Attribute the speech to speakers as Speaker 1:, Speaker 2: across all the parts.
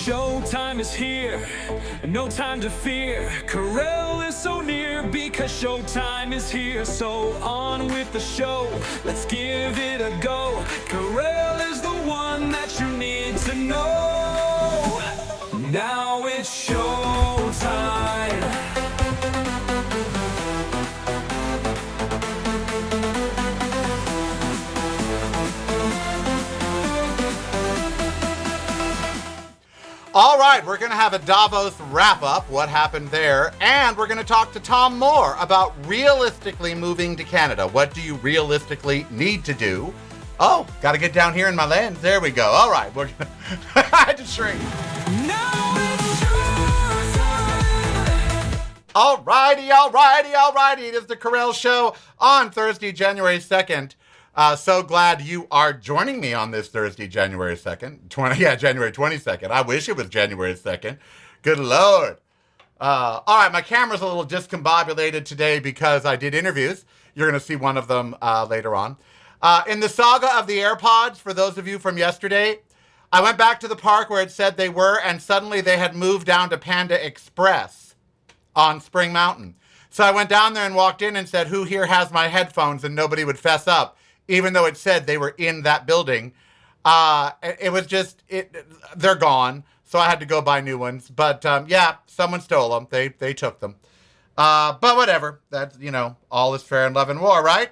Speaker 1: Showtime is here, no time to fear. Karel is so near because showtime is here. So on with the show, let's give it a go. Karel is the one that you need to know. Now it's showtime.
Speaker 2: All right, we're going to have a Davos wrap-up, what happened there, and we're going to talk to Tom Moore about realistically moving to Canada. What do you realistically need to do? Oh, got to get down here in my lens. There we go. All right, we're going to... I had to shrink.
Speaker 1: Now it's
Speaker 2: All righty. It is the Karel Show on Thursday, January 2nd. So glad you are joining me on this Thursday, January 2nd. January 22nd. I wish it was January 2nd. Good Lord. All right, my camera's a little discombobulated today because I did interviews. You're going to see one of them later on. In the saga of the AirPods, for those of you from yesterday, I went back to the park where it said they were, and suddenly they had moved down to Panda Express on Spring Mountain. So I went down there and walked in and said, who here has my headphones? And nobody would fess up, even though it said they were in that building. It was just, they're gone. So I had to go buy new ones. But yeah, someone stole them. They took them. But whatever. That's, all is fair in love and war, right?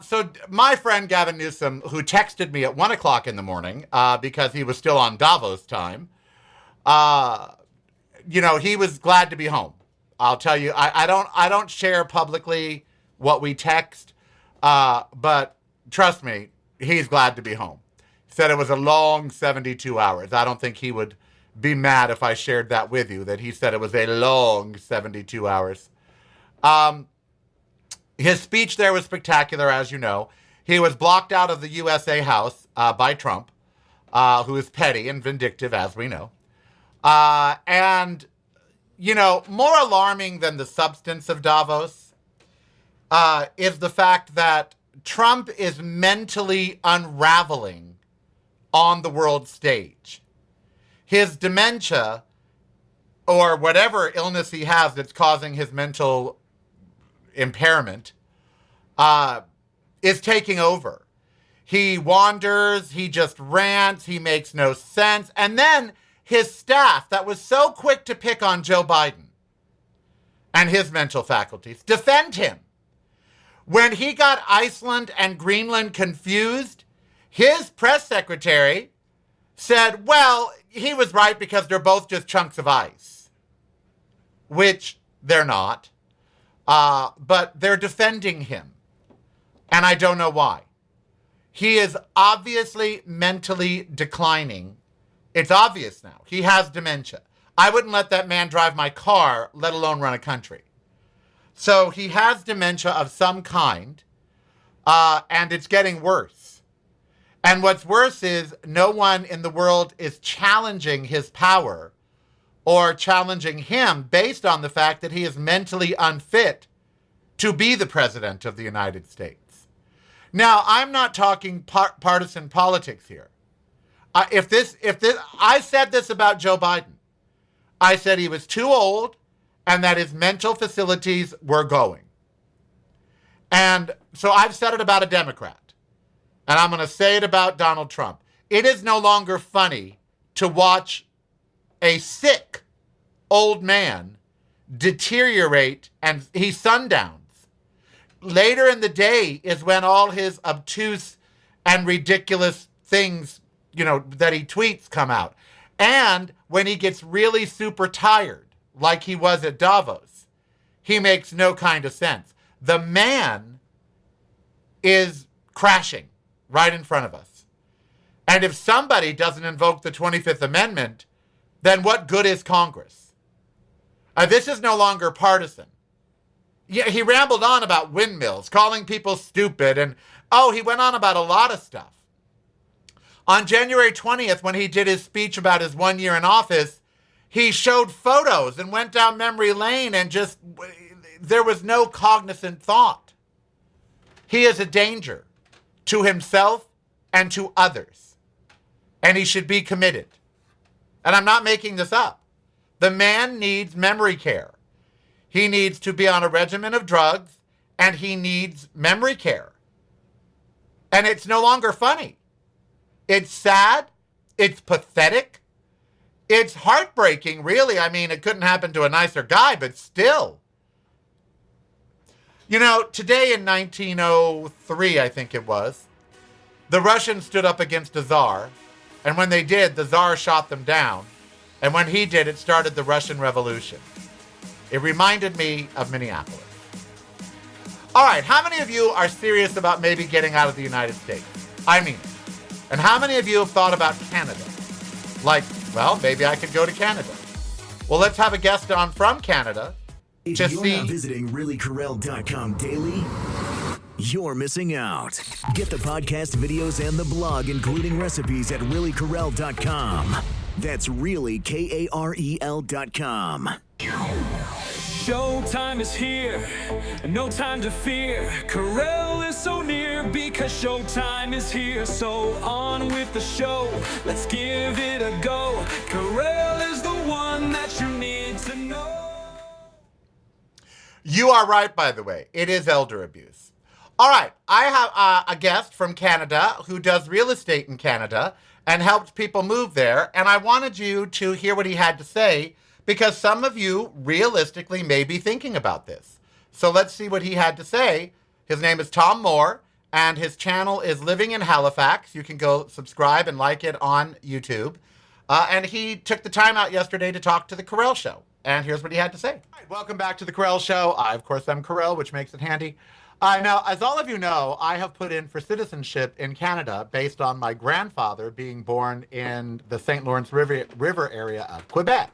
Speaker 2: So my friend Gavin Newsom, who texted me at 1 o'clock in the morning because he was still on Davos time, he was glad to be home. I'll tell you, I don't share publicly what we text. But trust me, he's glad to be home. He said it was a long 72 hours. I don't think he would be mad if I shared that with you, that he said it was a long 72 hours. His speech there was spectacular, as you know. He was blocked out of the USA House by Trump, who is petty and vindictive, as we know. And, more alarming than the substance of Davos is the fact that Trump is mentally unraveling on the world stage. His dementia, or whatever illness he has that's causing his mental impairment, is taking over. He wanders, he just rants, he makes no sense. And then his staff that was so quick to pick on Joe Biden and his mental faculties defend him. When he got Iceland and Greenland confused, his press secretary said, well, he was right because they're both just chunks of ice, which they're not, but they're defending him, and I don't know why. He is obviously mentally declining. It's obvious now. He has dementia. I wouldn't let that man drive my car, let alone run a country. So he has dementia of some kind, and it's getting worse. And what's worse is no one in the world is challenging his power or challenging him based on the fact that he is mentally unfit to be the president of the United States. Now, I'm not talking partisan politics here. I said this about Joe Biden. I said he was too old and that his mental facilities were going. And so I've said it about a Democrat. And I'm going to say it about Donald Trump. It is no longer funny to watch a sick old man deteriorate, and he sundowns. Later in the day is when all his obtuse and ridiculous things, that he tweets come out. And when he gets really super tired, like he was at Davos, he makes no kind of sense. The man is crashing right in front of us. And if somebody doesn't invoke the 25th Amendment, then what good is Congress? This is no longer partisan. Yeah, he rambled on about windmills, calling people stupid, and he went on about a lot of stuff. On January 20th, when he did his speech about his 1 year in office, he showed photos and went down memory lane and there was no cognizant thought. He is a danger to himself and to others. And he should be committed. And I'm not making this up. The man needs memory care. He needs to be on a regimen of drugs, and he needs memory care. And it's no longer funny. It's sad. It's pathetic. It's heartbreaking, really. I mean, it couldn't happen to a nicer guy, but still. You know, today in 1903, I think it was, the Russians stood up against the Tsar. And when they did, the Tsar shot them down. And when he did, it started the Russian Revolution. It reminded me of Minneapolis. All right, how many of you are serious about maybe getting out of the United States? I mean it. And how many of you have thought about Canada? Like, well, maybe I could go to Canada. Well, let's have a guest on from Canada.
Speaker 3: If you're not visiting reallykarel.com daily, you're missing out. Get the podcast videos and the blog, including recipes at reallykarel.com. That's really KAREL.com.
Speaker 1: Showtime is here, no time to fear. Karel is so near because showtime is here. So on with the show, let's give it a go. Karel is the one that you need to know.
Speaker 2: You are right, by the way. It is elder abuse. All right, I have a guest from Canada who does real estate in Canada and helps people move there. And I wanted you to hear what he had to say, because some of you realistically may be thinking about this. So let's see what he had to say. His name is Tom Moore, and his channel is Living in Halifax. You can go subscribe and like it on YouTube. And he took the time out yesterday to talk to the Karel Show. And here's what he had to say. All right, welcome back to the Karel Show. Of course, I'm Karel, which makes it handy. Now, as all of you know, I have put in for citizenship in Canada based on my grandfather being born in the St. Lawrence River area of Quebec.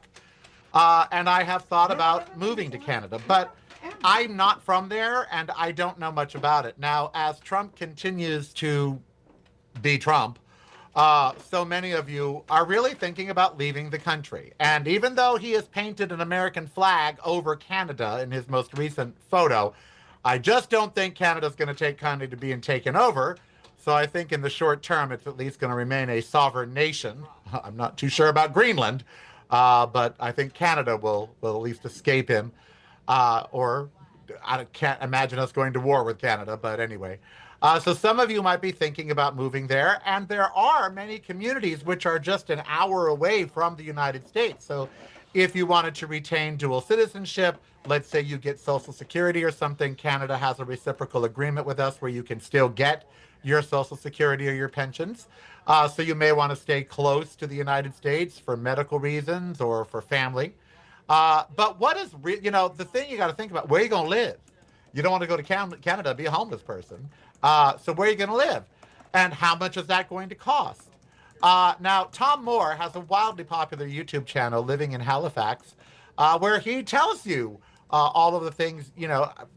Speaker 2: And I have thought about moving to Canada, but I'm not from there and I don't know much about it. Now, as Trump continues to be Trump, so many of you are really thinking about leaving the country. And even though he has painted an American flag over Canada in his most recent photo, I just don't think Canada's going to take kindly to being taken over. So I think in the short term, it's at least going to remain a sovereign nation. I'm not too sure about Greenland. But I think Canada will at least escape him, or I can't imagine us going to war with Canada, but anyway. So some of you might be thinking about moving there, and there are many communities which are just an hour away from the United States. So if you wanted to retain dual citizenship, let's say you get Social Security or something, Canada has a reciprocal agreement with us where you can still get your Social Security or your pensions. So you may want to stay close to the United States for medical reasons or for family. But what is, the thing you got to think about, where are you going to live? You don't want to go to Canada, be a homeless person. So where are you going to live? And how much is that going to cost? Now, Tom Moore has a wildly popular YouTube channel, Living in Halifax, where he tells you all of the things,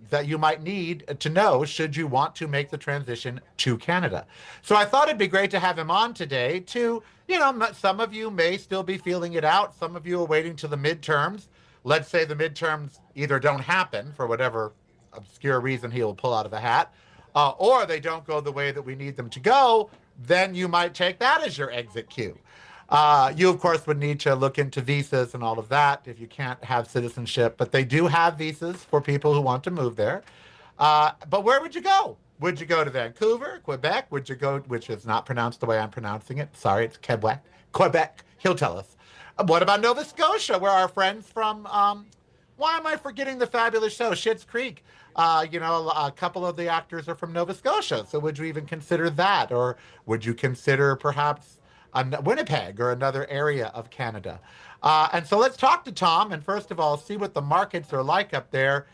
Speaker 2: that you might need to know should you want to make the transition to Canada. So I thought it'd be great to have him on today to, some of you may still be feeling it out. Some of you are waiting till the midterms. Let's say the midterms either don't happen for whatever obscure reason he will pull out of a hat, or they don't go the way that we need them to go. Then you might take that as your exit cue. You, of course, would need to look into visas and all of that if you can't have citizenship. But they do have visas for people who want to move there. But where would you go? Would you go to Vancouver, Quebec? Would you go, which is not pronounced the way I'm pronouncing it. Sorry, it's Quebec. Quebec. He'll tell us. What about Nova Scotia, where our friends from, why am I forgetting the fabulous show, Schitt's Creek? A couple of the actors are from Nova Scotia. So would you even consider that? Or would you consider perhaps Winnipeg or another area of Canada? And so let's talk to Tom and first of all, see what the markets are like up there,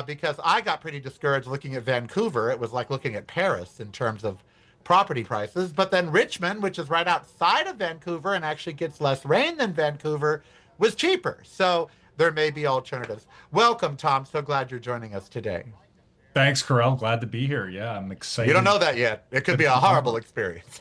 Speaker 2: because I got pretty discouraged looking at Vancouver. It was like looking at Paris in terms of property prices. But then Richmond, which is right outside of Vancouver and actually gets less rain than Vancouver, was cheaper. So there may be alternatives. Welcome, Tom. So glad you're joining us today.
Speaker 4: Thanks, Karel. Glad to be here. Yeah, I'm excited.
Speaker 2: You don't know that yet. It could be a horrible experience.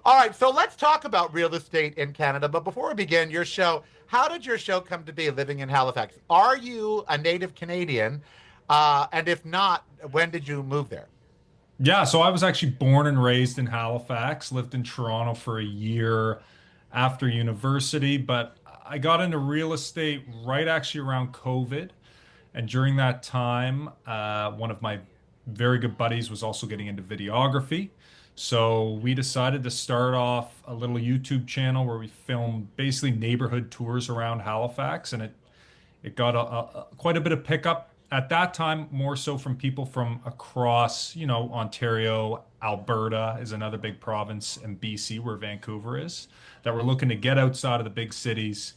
Speaker 2: All right, so let's talk about real estate in Canada. But before we begin, your show, how did your show come to be, Living in Halifax? Are you a native Canadian? And if not, when did you move there?
Speaker 4: Yeah, so I was actually born and raised in Halifax, lived in Toronto for a year after university, but I got into real estate right actually around COVID. And during that time, one of my very good buddies was also getting into videography. So we decided to start off a little YouTube channel where we filmed basically neighborhood tours around Halifax, and it got quite a bit of pickup at that time, more so from people from across, Ontario, Alberta is another big province, and BC, where Vancouver is, that were looking to get outside of the big cities,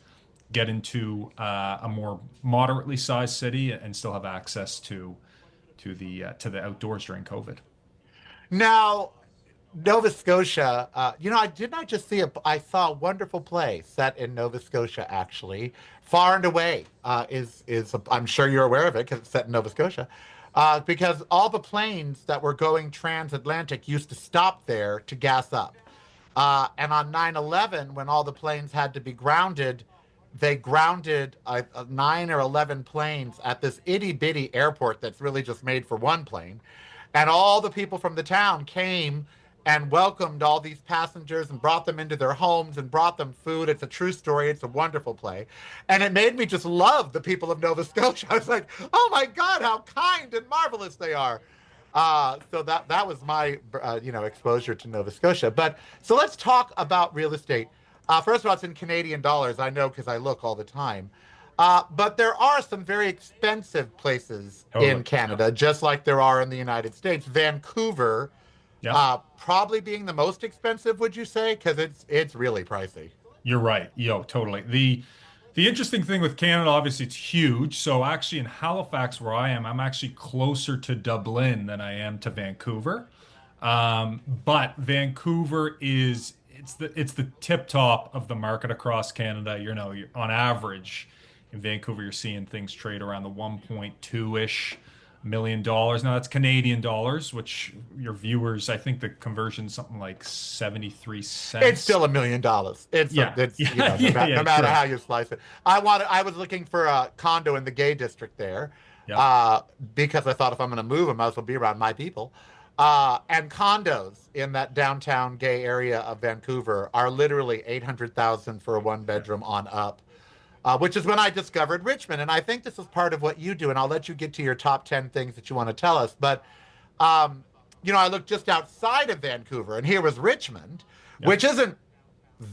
Speaker 4: get into a more moderately sized city, and still have access to the outdoors during COVID.
Speaker 2: Now, Nova Scotia, I did not just see I saw a wonderful play set in Nova Scotia, actually. Far and Away I'm sure you're aware of it because it's set in Nova Scotia. Because all the planes that were going transatlantic used to stop there to gas up. And on 9/11, when all the planes had to be grounded, they grounded 9 or 11 planes at this itty bitty airport that's really just made for one plane. And all the people from the town came and welcomed all these passengers and brought them into their homes and brought them food. It's a true story. It's a wonderful play. And it made me just love the people of Nova Scotia. I was like, oh my God, how kind and marvelous they are. So that was my exposure to Nova Scotia. But so let's talk about real estate. First of all, it's in Canadian dollars. I know because I look all the time. But there are some very expensive places in Canada, just like there are in the United States. Vancouver, probably being the most expensive, would you say? Because it's really pricey.
Speaker 4: You're right. Yo, totally. The interesting thing with Canada, obviously, it's huge. So actually, in Halifax, where I am, I'm actually closer to Dublin than I am to Vancouver. But Vancouver it's the tip top of the market across Canada. You're on average in Vancouver, you're seeing things trade around the 1.2-ish million dollars. Now that's Canadian dollars, which your viewers, I think the conversion is something like 73 cents.
Speaker 2: It's still $1 million. No matter how you slice it. I was looking for a condo in the gay district there, because I thought if I'm going to move, I might as well be around my people. And condos in that downtown gay area of Vancouver are literally 800,000 for a one-bedroom on up. Which is when I discovered Richmond. And I think this is part of what you do. And I'll let you get to your top 10 things that you want to tell us. But, I looked just outside of Vancouver, and here was Richmond, which isn't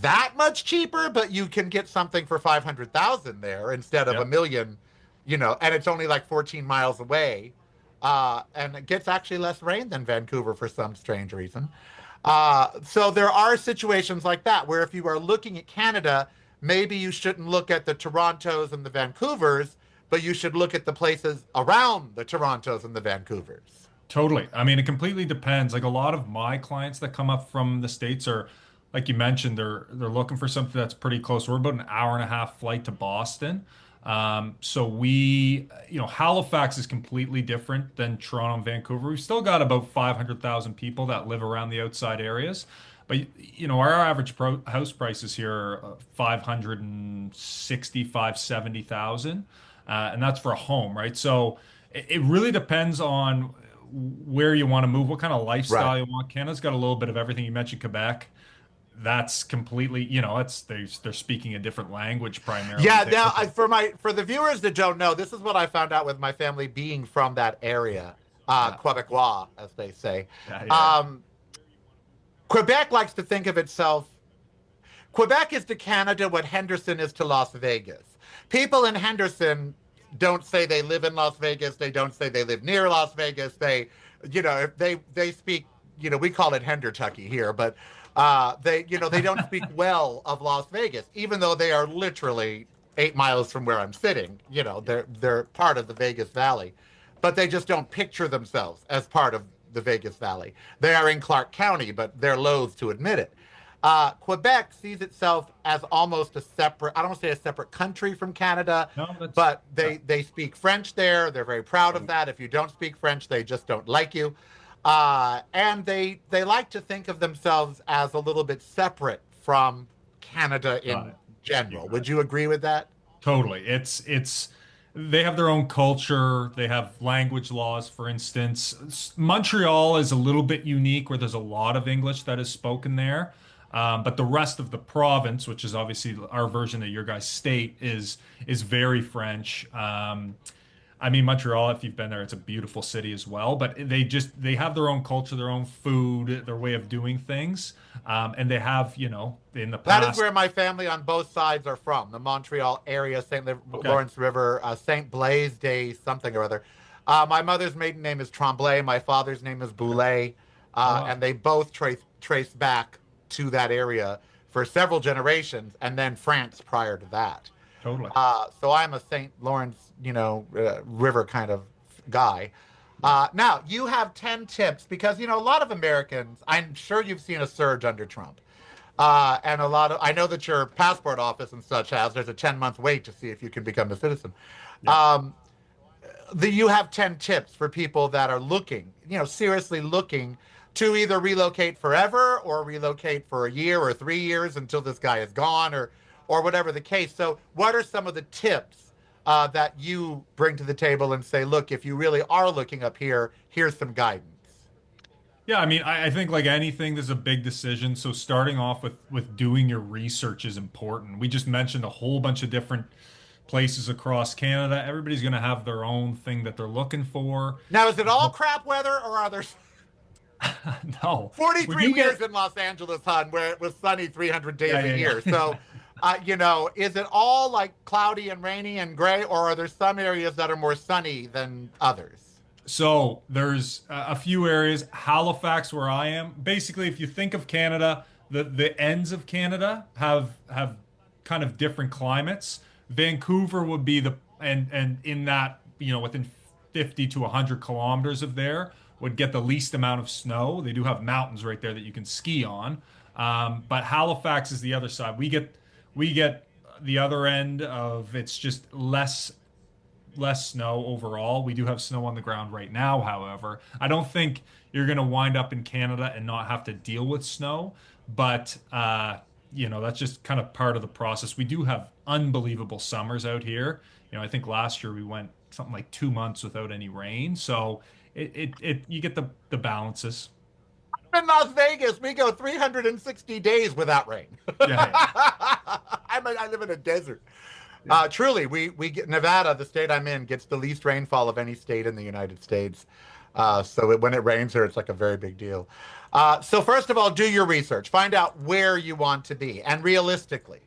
Speaker 2: that much cheaper, but you can get something for 500,000 there instead of $1 million, and it's only like 14 miles away. And it gets actually less rain than Vancouver for some strange reason. So there are situations like that where if you are looking at Canada, maybe you shouldn't look at the Torontos and the Vancouvers, but you should look at the places around the Torontos and the Vancouvers.
Speaker 4: Totally. I mean, it completely depends. Like a lot of my clients that come up from the States are, like you mentioned, they're looking for something that's pretty close. We're about an hour and a half flight to Boston. So Halifax is completely different than Toronto and Vancouver. We've still got about 500,000 people that live around the outside areas. But our average house prices here are 560, 570,000, and that's for a home, right? So it really depends on where you want to move, what kind of lifestyle you want. Canada's got a little bit of everything. You mentioned Quebec. That's completely, they're speaking a different language primarily.
Speaker 2: Yeah. Now, for the viewers that don't know, this is what I found out with my family being from that area, Quebecois, as they say. Quebec likes to think of itself. Quebec is to Canada what Henderson is to Las Vegas. People in Henderson don't say they live in Las Vegas. They don't say they live near Las Vegas. If they speak, we call it Hendertucky here, but they don't speak well of Las Vegas, even though they are literally 8 miles from where I'm sitting. They're part of the Vegas Valley, but they just don't picture themselves as part of the Vegas Valley. They are in Clark County, but they're loath to admit it. Quebec sees itself as almost a separate, I don't want to say a separate country from Canada, but they speak French there. They're very proud of that. If you don't speak French, they just don't like you. And they like to think of themselves as a little bit separate from Canada in general. Would you agree with that?
Speaker 4: Totally. It's they have their own culture. They have language laws, for instance. Montreal is a little bit unique where there's a lot of English that is spoken there. But the rest of the province, which is obviously our version of your guys' state, is very French. I mean, Montreal, if you've been there, it's a beautiful city as well. But they have their own culture, their own food, their way of doing things, and they have, in the
Speaker 2: That is
Speaker 4: past.
Speaker 2: where my family on both sides are from, the Montreal area, St.
Speaker 4: Okay.
Speaker 2: Lawrence River, St. Blaise Day, something or other. My mother's maiden name is Tremblay. My father's name is Boulet.
Speaker 4: Oh, wow.
Speaker 2: And they both trace back to that area for several generations, and then France prior to that.
Speaker 4: Totally.
Speaker 2: So I'm a St. Lawrence, River kind of guy. Now, you have 10 tips because, a lot of Americans, I'm sure you've seen a surge under Trump. And I know that your passport office and such there's a 10-month wait to see if you can become a citizen.
Speaker 4: Yeah.
Speaker 2: You have 10 tips for people that are looking, seriously looking to either relocate forever or relocate for a year or 3 years until this guy is gone or whatever the case. So what are some of the tips that you bring to the table and say, look, if you really are looking up here, here's some guidance?
Speaker 4: Yeah, I mean, I think like anything, there's a big decision. So starting off with doing your research is important. We just mentioned a whole bunch of different places across Canada. Everybody's going to have their own thing that they're looking for.
Speaker 2: Now, is it all crap weather or are there
Speaker 4: No, we
Speaker 2: 43
Speaker 4: do
Speaker 2: years
Speaker 4: get.
Speaker 2: in Los Angeles, hon, where it was sunny 300 days
Speaker 4: Yeah,
Speaker 2: a
Speaker 4: yeah,
Speaker 2: year?
Speaker 4: yeah.
Speaker 2: So, is it all like cloudy and rainy and gray, or are there some areas that are more sunny than others?
Speaker 4: So there's a few areas. Halifax, where I am. Basically, if you think of Canada, the ends of Canada have kind of different climates. Vancouver would be and in that, within 50 to 100 kilometers of there would get the least amount of snow. They do have mountains right there that you can ski on. But Halifax is the other side. We get the other end of it's just less snow overall. We do have snow on the ground right now, however. I don't think you're going to wind up in Canada and not have to deal with snow, but that's just kind of part of the process. We do have unbelievable summers out here. I think last year we went something like 2 months without any rain. So it you get the balances.
Speaker 2: In Las Vegas, we go 360 days without rain.
Speaker 4: Yeah, yeah.
Speaker 2: I live in a desert.
Speaker 4: Yeah.
Speaker 2: Truly, we get Nevada, the state I'm in, gets the least rainfall of any state in the United States. So when it rains here, it's like a very big deal. So first of all, do your research. Find out where you want to be, and realistically.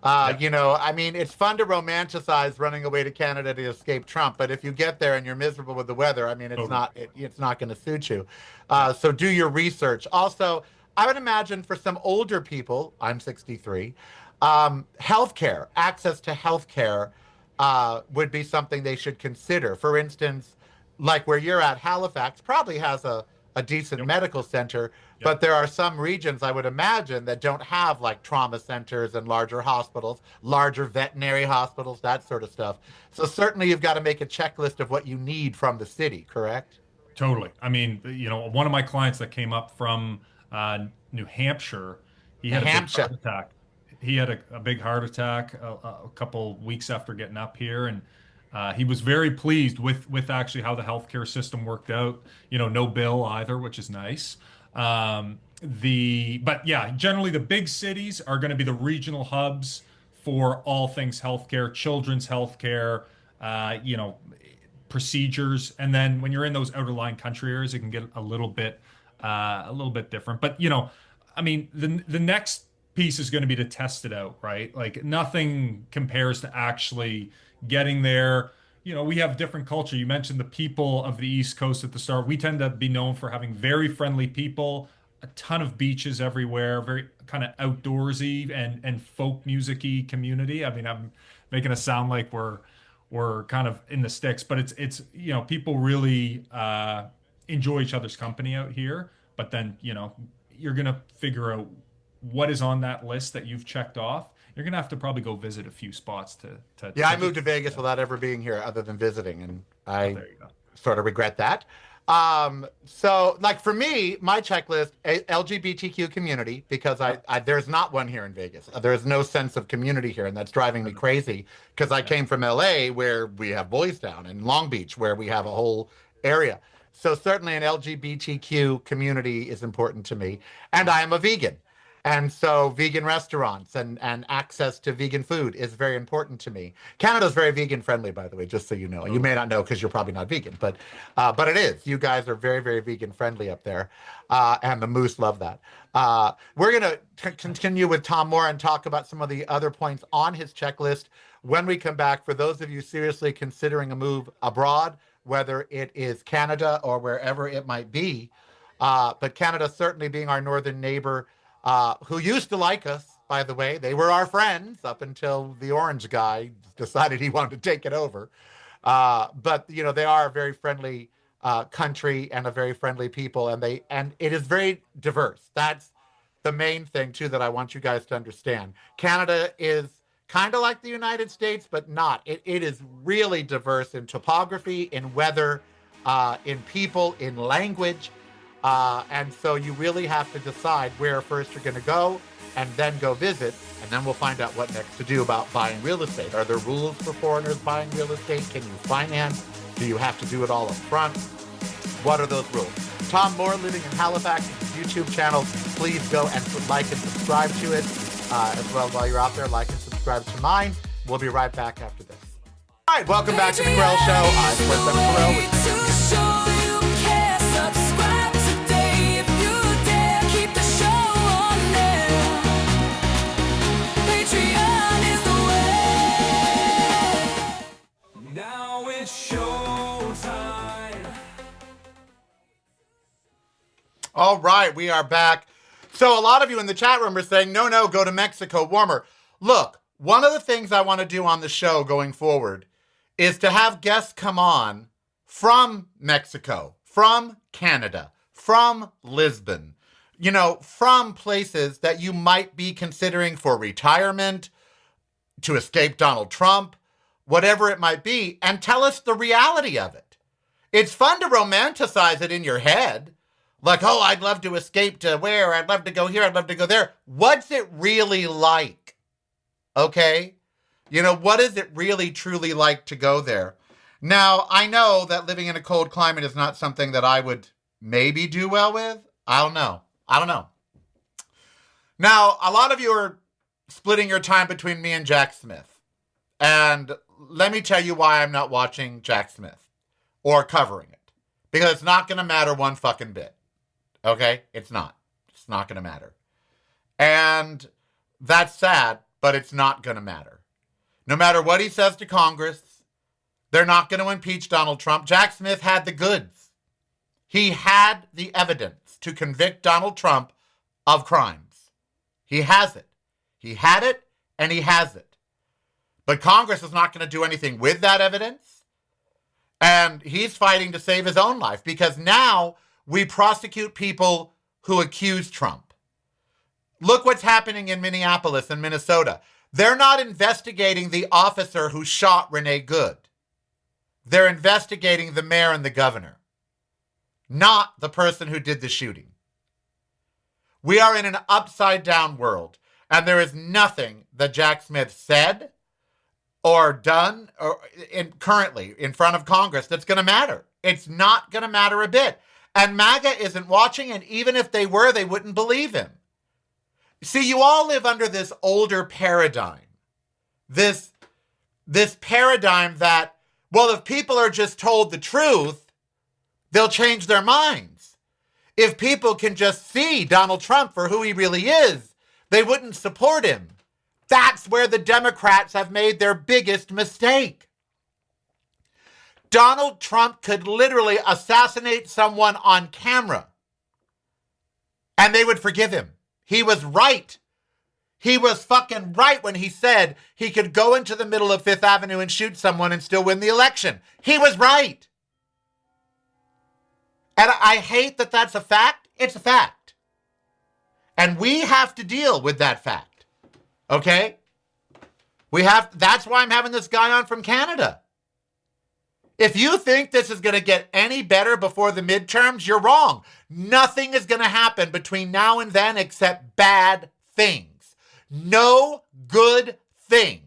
Speaker 2: I mean, it's fun to romanticize running away to Canada to escape Trump, but if you get there and you're miserable with the weather, I mean, it's not going to suit you. So do your research. Also, I would imagine for some older people, I'm 63, healthcare, access to healthcare would be something they should consider. For instance, like where you're at, Halifax probably has a decent medical center, but there are some regions, I would imagine, that don't have like trauma centers and larger hospitals, larger veterinary hospitals, that sort of stuff. So certainly you've got to make a checklist of what you need from the city, correct?
Speaker 4: Totally. I mean, one of my clients that came up from New Hampshire, he had a big heart attack. He had a big heart attack a couple weeks after getting up here, and he was very pleased with actually how the healthcare system worked out. No bill either, which is nice. But yeah, generally the big cities are going to be the regional hubs for all things healthcare, children's healthcare, procedures, and then when you're in those outer line country areas, it can get a little bit different. But I mean, the next piece is going to be to test it out, right? Like nothing compares to actually getting there. We have different culture. You mentioned the people of the East Coast at the start. We tend to be known for having very friendly people, a ton of beaches everywhere, very kind of outdoorsy and folk musicy community. I mean, I'm making it sound like we're kind of in the sticks, but it's people really enjoy each other's company out here. But then you're gonna figure out what is on that list that you've checked off. You're gonna have to probably go visit a few spots to
Speaker 2: I moved to Vegas without ever being here other than visiting, and I
Speaker 4: there you go.
Speaker 2: sort of regret that. So like for me, my checklist, LGBTQ community, because there's not one here in Vegas. There's no sense of community here, and that's driving me crazy because I came from LA where we have Boys Town and Long Beach where we have a whole area. So certainly an LGBTQ community is important to me. And I am a vegan. And so vegan restaurants and access to vegan food is very important to me. Canada's very vegan friendly, by the way, just so you know. You may not know because you're probably not vegan, but it is. You guys are very, very vegan friendly up there. And the moose love that. We're going to continue with Tom Moore and talk about some of the other points on his checklist when we come back. For those of you seriously considering a move abroad, whether it is Canada or wherever it might be, but Canada certainly being our northern neighbor, who used to like us, by the way. They were our friends up until the orange guy decided he wanted to take it over. But, you know, they are a very friendly country and a very friendly people, and it is very diverse. That's the main thing, too, that I want you guys to understand. Canada is kind of like the United States, but not. It is really diverse in topography, in weather, in people, in language. And so you really have to decide where first you're going to go and then go visit. And then we'll find out what next to do about buying real estate. Are there rules for foreigners buying real estate? Can you finance? Do you have to do it all up front? What are those rules? Tom Moore, living in Halifax, YouTube channel. Please go and like and subscribe to it. As well, while you're out there, like and subscribe to mine. We'll be right back after this. All right, welcome back to the Karel Show. I'm President Karel.
Speaker 1: Now it's showtime.
Speaker 2: All right, we are back. So a lot of you in the chat room are saying, no, go to Mexico, warmer. Look, one of the things I want to do on the show going forward is to have guests come on from Mexico, from Canada, from Lisbon, you know, from places that you might be considering for retirement, to escape Donald Trump, whatever it might be, and tell us the reality of it. It's fun to romanticize it in your head. Like, oh, I'd love to escape to where? I'd love to go here. I'd love to go there. What's it really like? Okay? You know, what is it really, truly like to go there? Now, I know that living in a cold climate is not something that I would maybe do well with. I don't know. Now, a lot of you are splitting your time between me and Jack Smith. And let me tell you why I'm not watching Jack Smith or covering it. Because it's not going to matter one fucking bit. Okay? It's not. It's not going to matter. And that's sad, but it's not going to matter. No matter what he says to Congress, they're not going to impeach Donald Trump. Jack Smith had the goods. He had the evidence to convict Donald Trump of crimes. He has it. He had it, and he has it. But Congress is not going to do anything with that evidence. And he's fighting to save his own life because now we prosecute people who accuse Trump. Look what's happening in Minneapolis and Minnesota. They're not investigating the officer who shot Renee Good. They're investigating the mayor and the governor, not the person who did the shooting. We are in an upside-down world, and there is nothing that Jack Smith said or done currently in front of Congress that's going to matter. It's not going to matter a bit. And MAGA isn't watching, and even if they were, they wouldn't believe him. See, you all live under this older paradigm. This paradigm that, well, if people are just told the truth, they'll change their minds. If people can just see Donald Trump for who he really is, they wouldn't support him. That's where the Democrats have made their biggest mistake. Donald Trump could literally assassinate someone on camera, and they would forgive him. He was right. He was fucking right when he said he could go into the middle of Fifth Avenue and shoot someone and still win the election. He was right. And I hate that that's a fact. It's a fact. And we have to deal with that fact. Okay? That's why I'm having this guy on from Canada. If you think this is going to get any better before the midterms, you're wrong. Nothing is going to happen between now and then except bad things. No good thing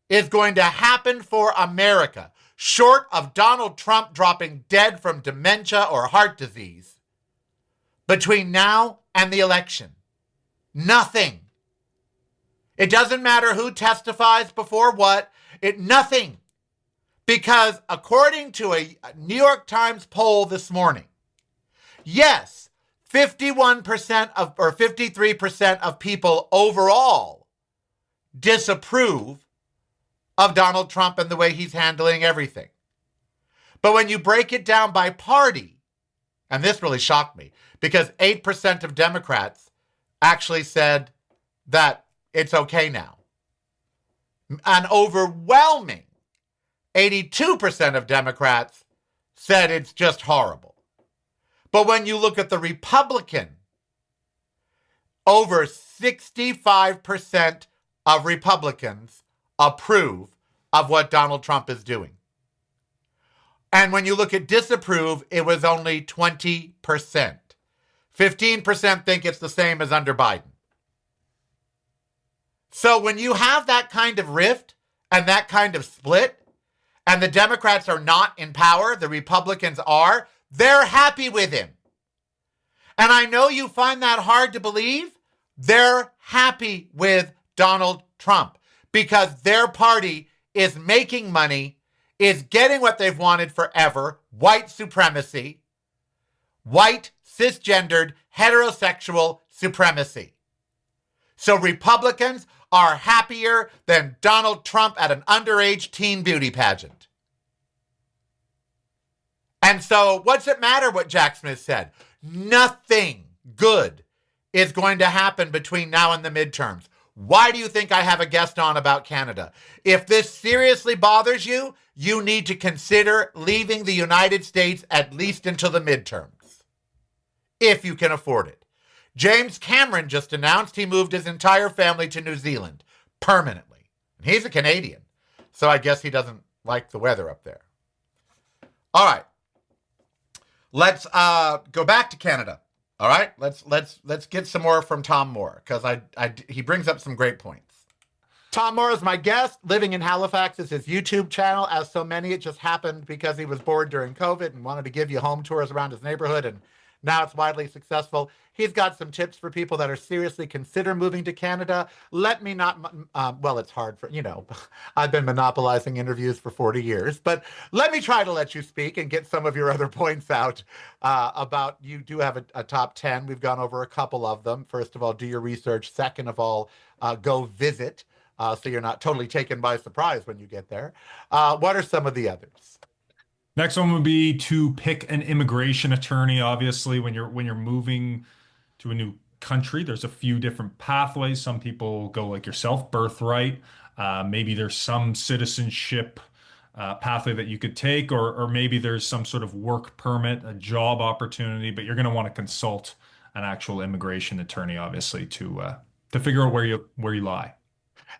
Speaker 2: is going to happen for America, short of Donald Trump dropping dead from dementia or heart disease, between now and the election. Nothing. It doesn't matter who testifies before what. Nothing. Because according to a New York Times poll this morning, yes, 51% of or 53% of people overall disapprove of Donald Trump and the way he's handling everything. But when you break it down by party, and this really shocked me, because 8% of Democrats actually said that it's okay now. An overwhelming 82% of Democrats said it's just horrible. But when you look at the Republican, over 65% of Republicans approve of what Donald Trump is doing. And when you look at disapprove, it was only 20%. 15% think it's the same as under Biden. So when you have that kind of rift and that kind of split, and the Democrats are not in power, the Republicans are, they're happy with him. And I know you find that hard to believe. They're happy with Donald Trump because their party is making money, is getting what they've wanted forever, white supremacy, white, cisgendered, heterosexual supremacy. So Republicans are happier than Donald Trump at an underage teen beauty pageant. And so what's it matter what Jack Smith said? Nothing good is going to happen between now and the midterms. Why do you think I have a guest on about Canada? If this seriously bothers you, you need to consider leaving the United States at least until the midterms, if you can afford it. James Cameron just announced he moved his entire family to New Zealand permanently. And he's a Canadian, so I guess he doesn't like the weather up there. All right. Let's go back to Canada. All right? Let's get some more from Tom Moore because he brings up some great points. Tom Moore is my guest. Living in Halifax is his YouTube channel. As so many, it just happened because he was bored during COVID and wanted to give you home tours around his neighborhood, and now it's widely successful. He's got some tips for people that are seriously consider moving to Canada. Let me not, well, it's hard for, I've been monopolizing interviews for 40 years, but let me try to let you speak and get some of your other points out about, you do have a top 10. We've gone over a couple of them. First of all, do your research. Second of all, go visit so you're not totally taken by surprise when you get there. What are some of the others?
Speaker 4: Next one would be to pick an immigration attorney. Obviously, when you're moving to a new country, there's a few different pathways. Some people go like yourself, birthright. Maybe there's some citizenship pathway that you could take, or maybe there's some sort of work permit, a job opportunity. But you're going to want to consult an actual immigration attorney, obviously, to figure out where you lie.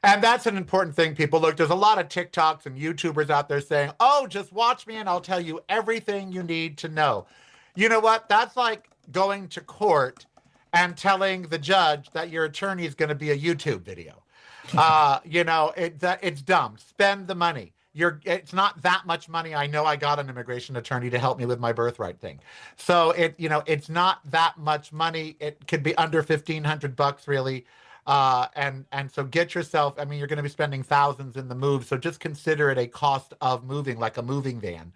Speaker 2: And that's an important thing, people. Look, there's a lot of TikToks and YouTubers out there saying, oh, just watch me and I'll tell you everything you need to know. You know what? That's like going to court and telling the judge that your attorney is going to be a YouTube video. It's dumb. Spend the money. It's not that much money. I know I got an immigration attorney to help me with my birthright thing. So it's not that much money. It could be under $1,500 really. And so get yourself, you're going to be spending thousands in the move. So just consider it a cost of moving, like a moving van.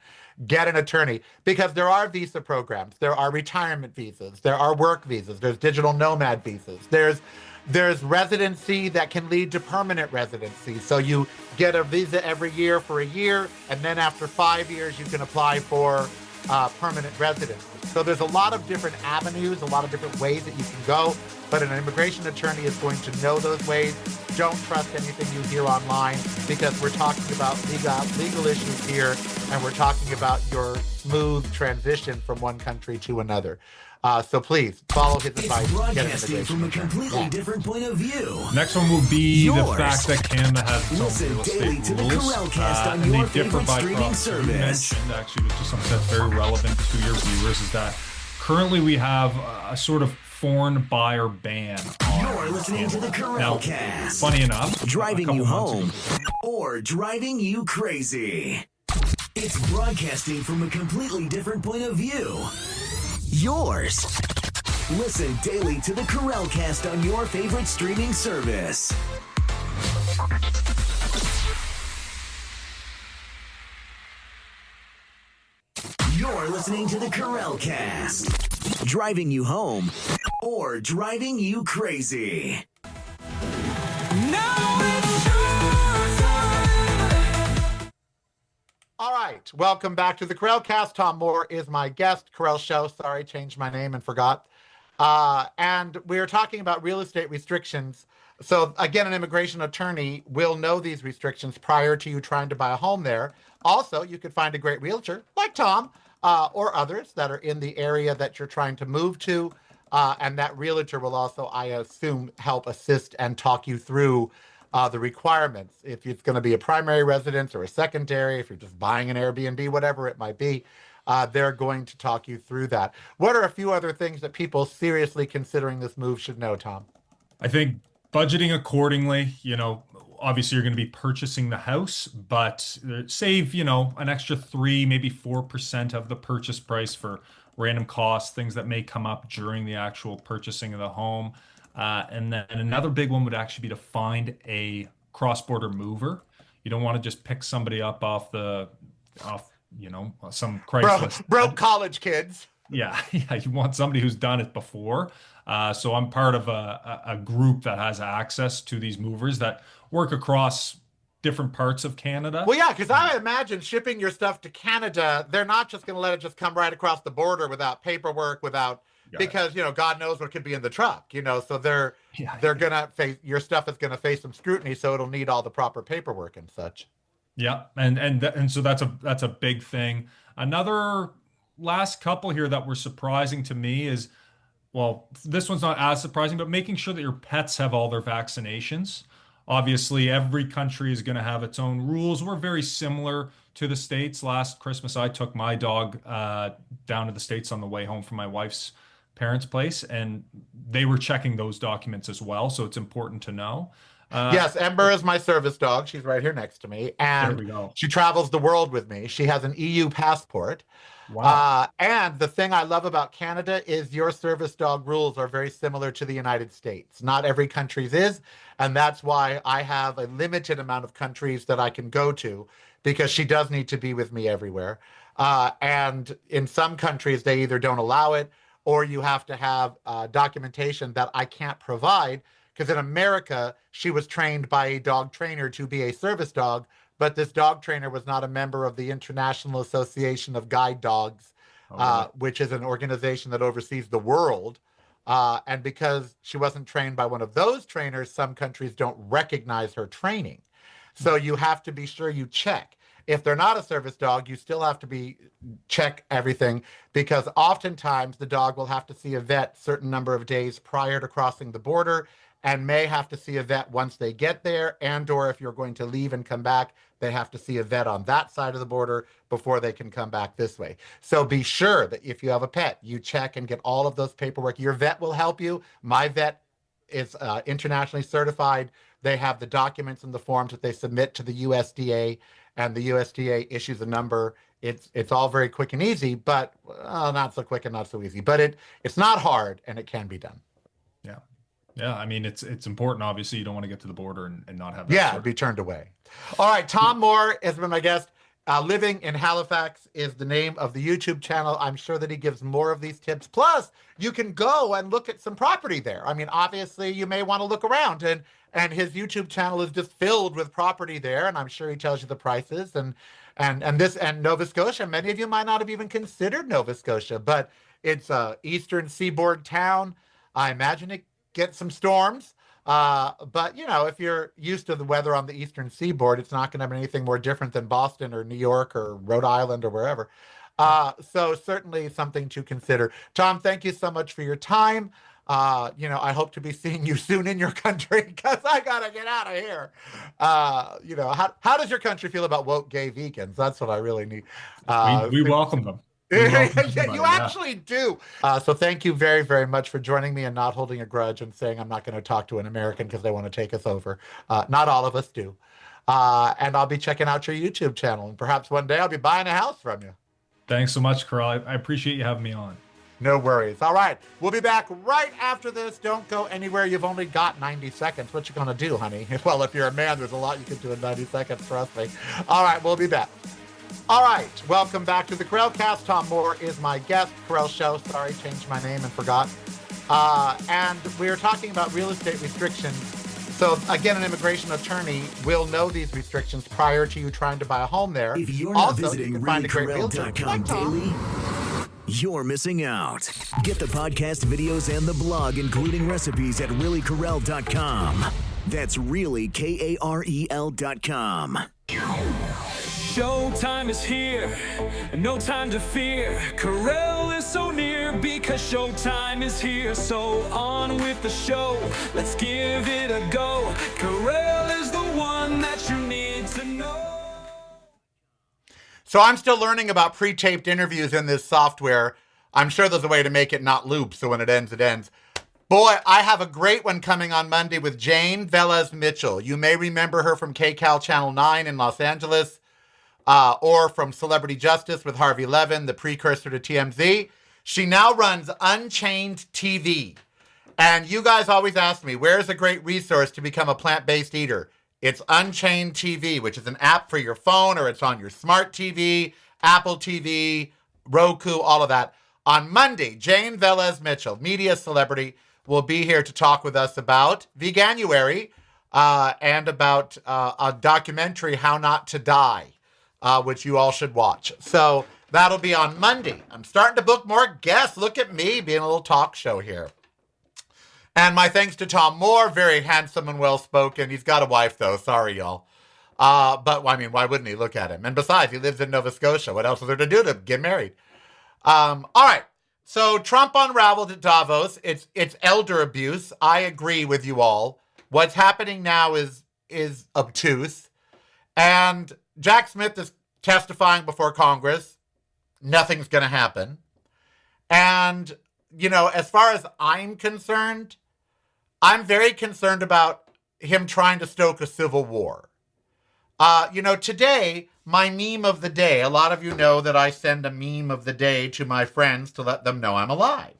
Speaker 2: Get an attorney because there are visa programs. There are retirement visas. There are work visas. There's digital nomad visas. There's residency that can lead to permanent residency. So you get a visa every year for a year. And then after 5 years, you can apply for permanent residency. So there's a lot of different avenues, a lot of different ways that you can go. but an immigration attorney is going to know those ways. Don't trust anything you hear online, because we're talking about legal issues here, and we're talking about your smooth transition from one country to another. So please follow his advice.
Speaker 3: It's broadcasting from a completely different point of view.
Speaker 4: Next one will be the
Speaker 3: Yours.
Speaker 4: fact that Canada has its
Speaker 3: Listen
Speaker 4: own real
Speaker 3: daily
Speaker 4: estate
Speaker 3: to the
Speaker 4: rules,
Speaker 3: Karelcast on
Speaker 4: and
Speaker 3: your
Speaker 4: they differ
Speaker 3: favorite
Speaker 4: by
Speaker 3: streaming
Speaker 4: province. You
Speaker 3: service.
Speaker 4: mentioned, actually, which is something that's very relevant to your viewers, is that currently we have a sort of foreign buyer ban on
Speaker 3: You're listening to the
Speaker 4: Now,
Speaker 3: Karelcast.
Speaker 4: funny enough,
Speaker 3: Driving
Speaker 4: a
Speaker 3: you
Speaker 4: couple months
Speaker 3: home
Speaker 4: ago-
Speaker 3: or driving you crazy. It's broadcasting from a completely different point of view. Yours. Listen daily to the Karelcast on your favorite streaming service. You're listening to the Karelcast. Driving you home or driving you crazy.
Speaker 1: Now it's your time.
Speaker 2: All right, welcome back to the Karelcast. Tom Moore is my guest. Karel Show, sorry, changed my name and forgot. And we are talking about real estate restrictions. So again, an immigration attorney will know these restrictions prior to you trying to buy a home there. Also, you could find a great realtor like Tom or others that are in the area that you're trying to move to. And that realtor will also, I assume, help assist and talk you through the requirements. If it's going to be a primary residence or a secondary, if you're just buying an Airbnb, whatever it might be, they're going to talk you through that. What are a few other things that people seriously considering this move should know, Tom?
Speaker 4: I think budgeting accordingly, obviously you're going to be purchasing the house, but save, an extra 3, maybe 4% of the purchase price for random costs, things that may come up during the actual purchasing of the home. And then another big one would actually be to find a cross-border mover. You don't want to just pick somebody up off some Craigslist.
Speaker 2: Broke college kids.
Speaker 4: Yeah, you want somebody who's done it before. So I'm part of a group that has access to these movers that work across different parts of Canada.
Speaker 2: Well, yeah, because I imagine shipping your stuff to Canada, they're not just going to let it just come right across the border without paperwork, because God knows what could be in the truck. So they're gonna face your stuff is going to face some scrutiny, so it'll need all the proper paperwork and such.
Speaker 4: Yeah, and so that's a big thing. Another last couple here that were surprising to me is, well, this one's not as surprising, but making sure that your pets have all their vaccinations. Obviously, every country is going to have its own rules. We're very similar to the States. Last Christmas, I took my dog down to the States on the way home from my wife's parents' place, and they were checking those documents as well. So it's important to know.
Speaker 2: Yes, Ember is my service dog. She's right here next to me. And
Speaker 4: There we go.
Speaker 2: she travels the world with me. She has an EU passport.
Speaker 4: Wow.
Speaker 2: And the thing I love about Canada is your service dog rules are very similar to the United States. Not every country's is. And that's why I have a limited amount of countries that I can go to, because she does need to be with me everywhere. And in some countries, they either don't allow it, or you have to have documentation that I can't provide. Because in America, she was trained by a dog trainer to be a service dog, but this dog trainer was not a member of the International Association of Guide Dogs, which is an organization that oversees the world. And because she wasn't trained by one of those trainers, some countries don't recognize her training. So you have to be sure you check. If they're not a service dog, you still have to check everything, because oftentimes the dog will have to see a vet certain number of days prior to crossing the border, and may have to see a vet once they get there, and or if you're going to leave and come back, they have to see a vet on that side of the border before they can come back this way. So be sure that if you have a pet, you check and get all of those paperwork. Your vet will help you. My vet is internationally certified. They have the documents and the forms that they submit to the USDA, and the USDA issues a number. It's all very quick and easy, but not so quick and not so easy. But it's not hard, and it can be done.
Speaker 4: Yeah. Yeah, I mean, it's important. Obviously, you don't want to get to the border and not have that.
Speaker 2: Yeah,
Speaker 4: sort of-
Speaker 2: be turned away. All right, Tom Moore has been my guest. Living in Halifax is the name of the YouTube channel. I'm sure that he gives more of these tips. Plus, you can go and look at some property there. I mean, obviously, you may want to look around, and his YouTube channel is just filled with property there, and I'm sure he tells you the prices and Nova Scotia. Many of you might not have even considered Nova Scotia, but it's a eastern seaboard town. I imagine get some storms. But, you know, if you're used to the weather on the eastern seaboard, it's not going to have anything more different than Boston or New York or Rhode Island or wherever. So certainly something to consider. Tom, thank you so much for your time. You know, I hope to be seeing you soon in your country because I got to get out of here. You know, how does your country feel about woke gay vegans? That's what I really need.
Speaker 4: We welcome them.
Speaker 2: You actually do. So thank you very, very much for joining me and not holding a grudge and saying I'm not going to talk to an American because they want to take us over. Not all of us do. And I'll be checking out your YouTube channel. And perhaps one day I'll be buying a house from you.
Speaker 4: Thanks so much, Karel. I appreciate you having me on.
Speaker 2: No worries. All right. We'll be back right after this. Don't go anywhere. You've only got 90 seconds. What you going to do, honey? Well, if you're a man, there's a lot you can do in 90 seconds. Trust me. All right. We'll be back. All right, welcome back to the Karelcast. Tom Moore is my guest. Karel Show, sorry, changed my name and forgot. And we're talking about real estate restrictions. So again, an immigration attorney will know these restrictions prior to you trying to buy a home there.
Speaker 3: If you're not
Speaker 2: Also,
Speaker 3: visiting
Speaker 2: you can find a great realtor
Speaker 3: reallykarel.com
Speaker 2: like Tom.
Speaker 3: daily, you're missing out. Get the podcast videos and the blog, including recipes at reallykarel.com. That's really KAREL.com.
Speaker 1: Showtime is here, no time to fear. Karel is so near because showtime is here. So on with the show, let's give it a go. Karel is the one that you need to know.
Speaker 2: So I'm still learning about pre-taped interviews in this software. I'm sure there's a way to make it not loop, so when it ends, it ends. Boy, I have a great one coming on Monday with Jane Velez Mitchell. You may remember her from KCAL Channel 9 in Los Angeles. Or from Celebrity Justice with Harvey Levin, the precursor to TMZ. She now runs Unchained TV. And you guys always ask me, where's a great resource to become a plant-based eater? It's Unchained TV, which is an app for your phone, or it's on your smart TV, Apple TV, Roku, all of that. On Monday, Jane Velez Mitchell, media celebrity, will be here to talk with us about Veganuary and about a documentary, How Not to Die. Which you all should watch. So that'll be on Monday. I'm starting to book more guests. Look at me being a little talk show here. And my thanks to Tom Moore, very handsome and well-spoken. He's got a wife, though. Sorry, y'all. But, I mean, why wouldn't he? Look at him. And besides, he lives in Nova Scotia. What else is there to do to get married? All right. So Trump unraveled at Davos. It's elder abuse. I agree with you all. What's happening now is obtuse. And Jack Smith is testifying before Congress. Nothing's going to happen. And, you know, as far as I'm concerned, I'm very concerned about him trying to stoke a civil war. You know, today, my meme of the day, a lot of you know that I send a meme of the day to my friends to let them know I'm alive.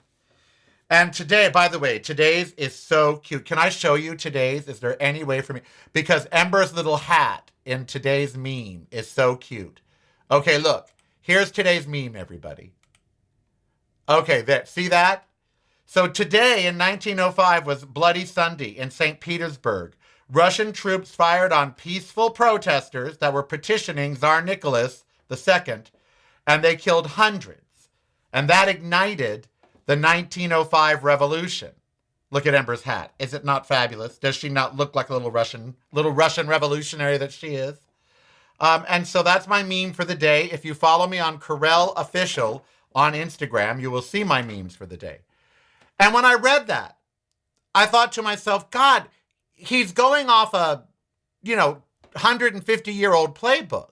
Speaker 2: And today, by the way, today's is so cute. Can I show you today's? Is there any way for me? Because Ember's little hat in today's meme is so cute. Okay, look. Here's today's meme, everybody. Okay, there. See that? So today in 1905 was Bloody Sunday in St. Petersburg. Russian troops fired on peaceful protesters that were petitioning Tsar Nicholas II, and they killed hundreds. And that ignited the 1905 revolution. Look at Ember's hat. Is it not fabulous? Does she not look like a little Russian revolutionary that she is? And so that's my meme for the day. If you follow me on Karel Official on Instagram, you will see my memes for the day. And when I read that, I thought to myself, God, he's going off a, 150-year-old playbook.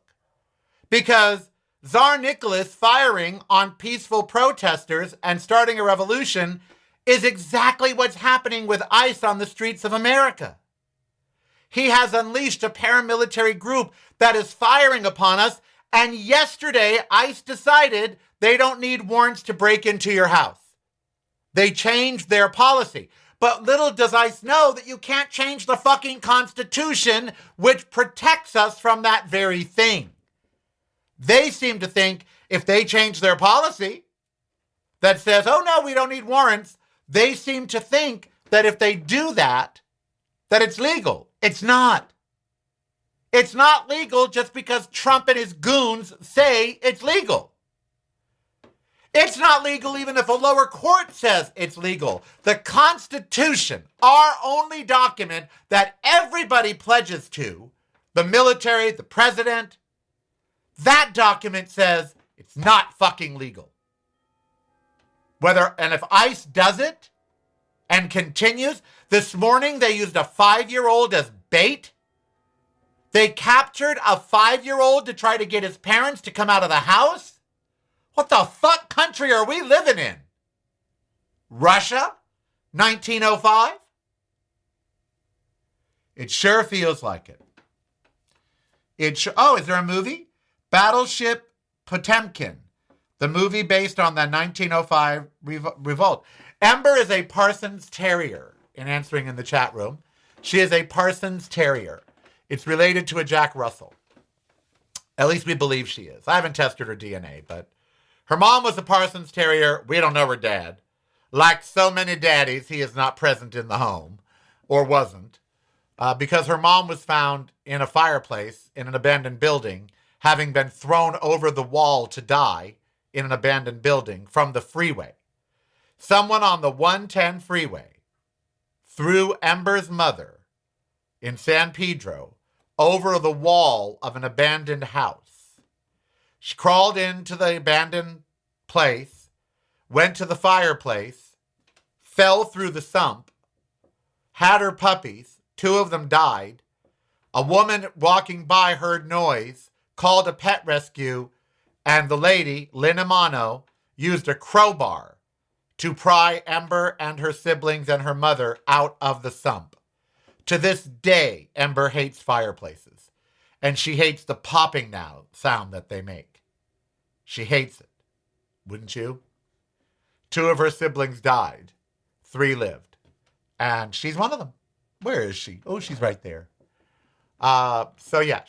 Speaker 2: Because Tsar Nicholas firing on peaceful protesters and starting a revolution is exactly what's happening with ICE on the streets of America. He has unleashed a paramilitary group that is firing upon us, and yesterday ICE decided they don't need warrants to break into your house. They changed their policy. But little does ICE know that you can't change the fucking Constitution, which protects us from that very thing. They seem to think if they change their policy that says, oh no, we don't need warrants, they seem to think that if they do that it's legal. It's not. It's not legal just because Trump and his goons say it's legal. It's not legal even if a lower court says it's legal. The Constitution, our only document that everybody pledges to, the military, the president, that document says it's not fucking legal. And if ICE does it and continues, this morning they used a 5-year-old as bait. They captured a 5-year-old to try to get his parents to come out of the house. What the fuck country are we living in? Russia? 1905? It sure feels like it. Is there a movie? Battleship Potemkin, the movie based on the 1905 revolt. Ember is a Parsons Terrier, in answering in the chat room. She is a Parsons Terrier. It's related to a Jack Russell. At least we believe she is. I haven't tested her DNA, but her mom was a Parsons Terrier. We don't know her dad. Like so many daddies, he is not present in the home, or wasn't, because her mom was found in a fireplace in an abandoned building, having been thrown over the wall to die in an abandoned building from the freeway. Someone on the 110 freeway threw Ember's mother in San Pedro over the wall of an abandoned house. She crawled into the abandoned place, went to the fireplace, fell through the sump, had her puppies. 2 of them died. A woman walking by heard noise, called a pet rescue, and the lady, Lynn Amano, used a crowbar to pry Ember and her siblings and her mother out of the sump. To this day, Ember hates fireplaces, and she hates the popping sound that they make. She hates it. Wouldn't you? 2 of her siblings died. 3 lived. And she's one of them. Where is she? Oh, she's right there. So yeah,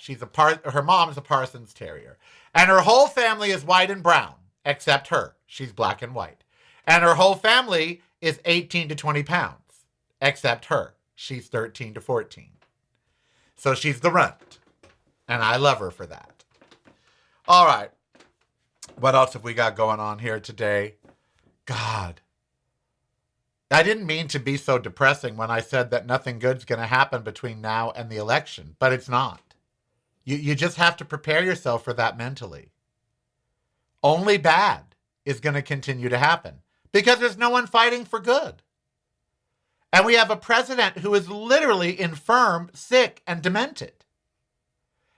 Speaker 2: her mom is a Parsons Terrier. And her whole family is white and brown, except her. She's black and white. And her whole family is 18 to 20 pounds, except her. She's 13 to 14. So she's the runt. And I love her for that. All right. What else have we got going on here today? God. I didn't mean to be so depressing when I said that nothing good's going to happen between now and the election, but it's not. You just have to prepare yourself for that mentally. Only bad is going to continue to happen because there's no one fighting for good. And we have a president who is literally infirm, sick, and demented.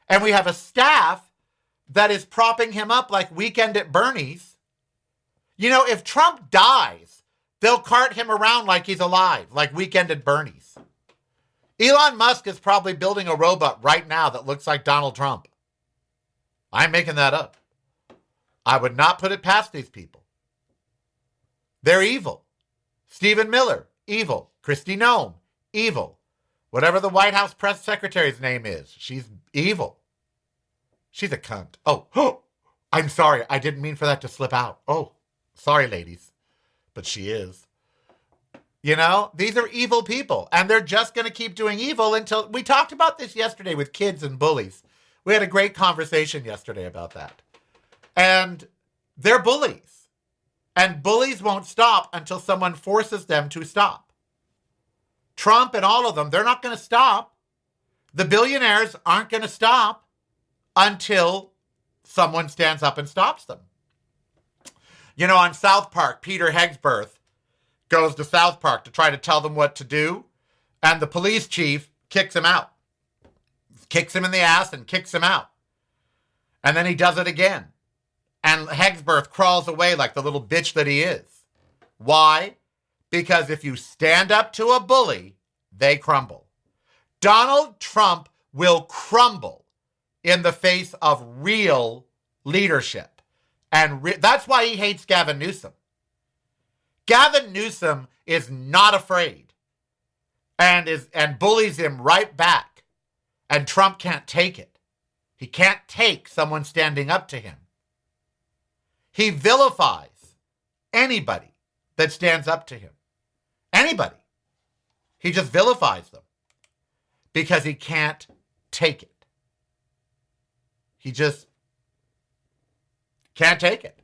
Speaker 2: And we have a staff that is propping him up like Weekend at Bernie's. You know, if Trump dies, they'll cart him around like he's alive, like Weekend at Bernie's. Elon Musk is probably building a robot right now that looks like Donald Trump. I'm making that up. I would not put it past these people. They're evil. Stephen Miller, evil. Kristi Noem, evil. Whatever the White House press secretary's name is, she's evil. She's a cunt. Oh, I'm sorry. I didn't mean for that to slip out. Oh, sorry, ladies. But she is. You know, these are evil people, and they're just going to keep doing evil until... We talked about this yesterday with kids and bullies. We had a great conversation yesterday about that. And they're bullies. And bullies won't stop until someone forces them to stop. Trump and all of them, they're not going to stop. The billionaires aren't going to stop until someone stands up and stops them. You know, on South Park, Peter Hegsworth goes to South Park to try to tell them what to do, and the police chief kicks him out. Kicks him in the ass and kicks him out. And then he does it again. And Hegsworth crawls away like the little bitch that he is. Why? Because if you stand up to a bully, they crumble. Donald Trump will crumble in the face of real leadership. And that's why he hates Gavin Newsom. Gavin Newsom is not afraid and bullies him right back. And Trump can't take it. He can't take someone standing up to him. He vilifies anybody that stands up to him. Anybody. He just vilifies them because he can't take it. He just can't take it.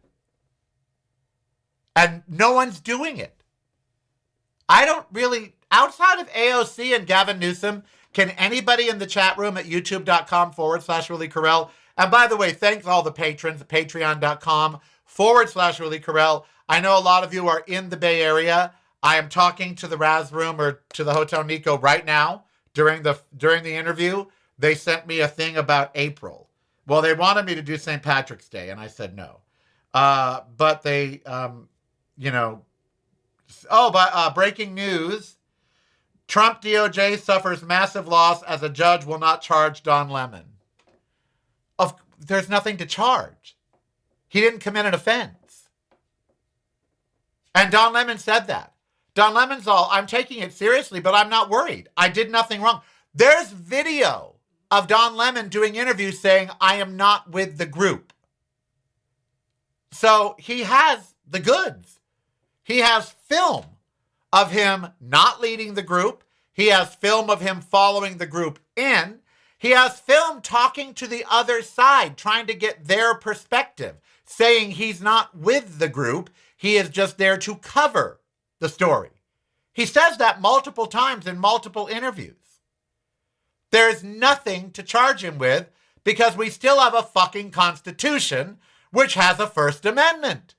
Speaker 2: And no one's doing it. I don't really, outside of AOC and Gavin Newsom, can anybody in the chat room at youtube.com/Willie Karel, and by the way, thanks all the patrons at patreon.com/Willie Karel. I know a lot of you are in the Bay Area. I am talking to the Raz Room or to the Hotel Nico right now during the interview. They sent me a thing about April. Well, they wanted me to do St. Patrick's Day, and I said no. But they, breaking news. Trump DOJ suffers massive loss as a judge will not charge Don Lemon. There's nothing to charge. He didn't commit an offense. And Don Lemon said that. Don Lemon's all, I'm taking it seriously, but I'm not worried. I did nothing wrong. There's video of Don Lemon doing interviews saying, I am not with the group. So he has the goods. He has film of him not leading the group. He has film of him following the group in. He has film talking to the other side, trying to get their perspective, saying he's not with the group. He is just there to cover the story. He says that multiple times in multiple interviews. There's nothing to charge him with because we still have a fucking Constitution which has a First Amendment.